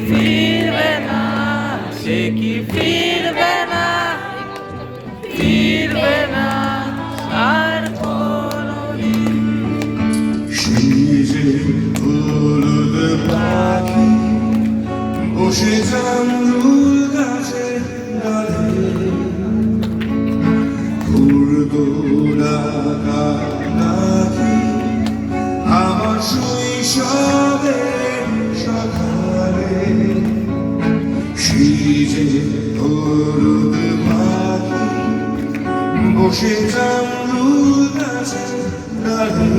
ফিরবে না, সে কি ফিরবে না, ফিরবে না আর কোনদিন। সেই যে হলুদ পাখি বসে জামরুল গাছের ডালে, ফুলগোলা নাকি আমার শৈশবের সকালে। সেই যে হলুদ পাখি বসে জামরুল গাছের ডালে,